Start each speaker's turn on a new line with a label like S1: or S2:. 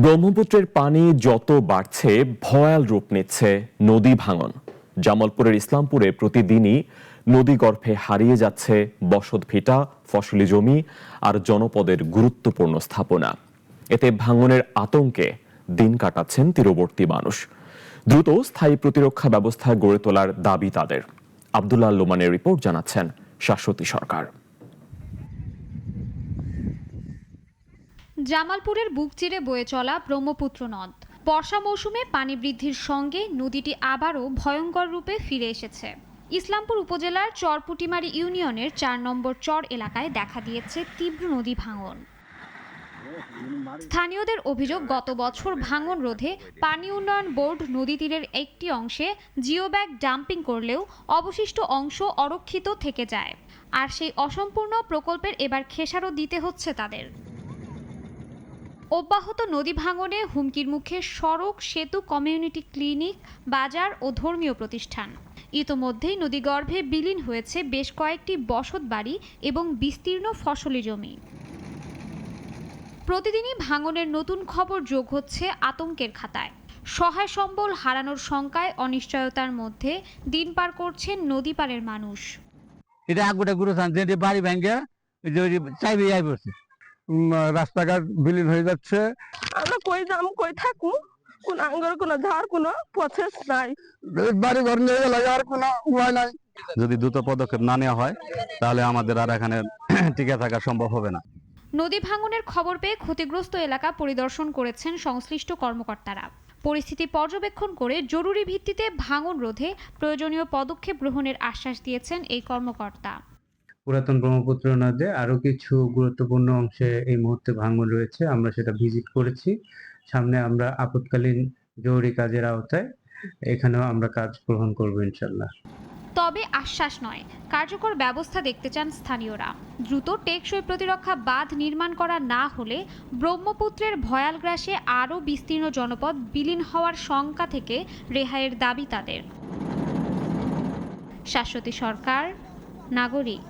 S1: ব্রহ্মপুত্রের পানি যত বাড়ছে ভয়াল রূপ নিচ্ছে নদী ভাঙন। জামালপুরের ইসলামপুরে প্রতিদিনই নদীগর্ভে হারিয়ে যাচ্ছে বসতভিটা, ফসলি জমি আর জনপদের গুরুত্বপূর্ণ স্থাপনা। এতে ভাঙনের আতঙ্কে দিন কাটাচ্ছেন তীরবর্তী মানুষ। দ্রুত স্থায়ী প্রতিরক্ষা ব্যবস্থা গড়ে তোলার দাবি তাদের। আব্দুল্লাহ লোমানের রিপোর্ট জানাচ্ছেন শাশ্বতী সরকার।
S2: জামালপুরের বুক চিরে বয়ে চলা ব্রহ্মপুত্র নদ বর্ষা মৌসুমে পানি বৃদ্ধির সঙ্গে নদীটি আবারও ভয়ঙ্কর রূপে ফিরে এসেছে। ইসলামপুর উপজেলার চরপুটিমারি ইউনিয়নের ৪ নম্বর চর এলাকায় দেখা দিয়েছে তীব্র নদী ভাঙন। স্থানীয়দের অভিযোগ, গত বছর ভাঙন রোধে পানি উন্নয়ন বোর্ড নদী তীরের একটি অংশে জিওব্যাগ ডাম্পিং করলেও অবশিষ্ট অংশ অরক্ষিত থেকে যায়। আর সেই অসম্পূর্ণ প্রকল্পের এবার খেসারত দিতে হচ্ছে তাদের। অব্যাহত নদী ভাঙনে হুমকির মুখে সড়ক, সেতু, কমিউনিটি ক্লিনিক, বাজার ও ধর্মীয় প্রতিষ্ঠান। ইতোমধ্যেই নদীগর্ভে বিলীন হয়েছে বেশ কয়েকটি বসতবাড়ি এবং বিস্তীর্ণ ফসলি জমি। প্রতিদিনই ভাঙনের নতুন খবর যোগ হচ্ছে আতঙ্কের খাতায়। সহায় সম্বল হারানোর শঙ্কায় অনিশ্চয়তার মধ্যে দিন পার করছেন নদী পাড়ের মানুষ।
S3: এটা আগুটা গুরু যে বাড়ি ভেঙে চাইবে যাই পড়ছে, রাস্তাঘাট বিলীন হয়ে যাচ্ছে।
S4: আমরা কই যাম, কই থাকু, কোন আঙ্গর কোন ঝাড় কোন প্রসেস নাই,
S3: বাড়ি ঘর নিয়ে গেলে আর কোনো উপায় নাই। যদি দ্রুত পদক্ষেপ না নেওয়া হয় তাহলে আমাদের আর এখানে টিকে থাকা সম্ভব হবে না।
S2: নদী ভাঙনের খবর পেয়ে ক্ষতিগ্রস্ত এলাকা পরিদর্শন করেছেন সংশ্লিষ্ট কর্মকর্তারা। পরিস্থিতি পর্যবেক্ষণ করে জরুরি ভিত্তিতে ভাঙন রোধে প্রয়োজনীয় পদক্ষেপ গ্রহণের আশ্বাস দিয়েছেন এই কর্মকর্তা।
S5: পুরাতন ব্রহ্মপুত্র নদে আরো কিছু গুরুত্বপূর্ণ অংশে এই মুহূর্তে ভাঙন রয়েছে, আমরা সেটা ভিজিট করেছি। সামনে আমরা আপৎকালীন জরুরি কাজের আওতায় এখানেও আমরা কাজ গ্রহণ করব ইনশাল্লাহ।
S2: তবে আশ্বাস নয়, কার্যকর ব্যবস্থা দেখতে চান স্থানীয়রা। দ্রুত টেকসই প্রতিরক্ষা বাঁধ নির্মাণ করা না হলে ব্রহ্মপুত্রের ভয়াল গ্রাসে আরও বিস্তীর্ণ জনপদ বিলীন হওয়ার শঙ্কা থেকে রেহাইয়ের দাবি তাদের। শাশ্বতী সরকার, নাগরিক।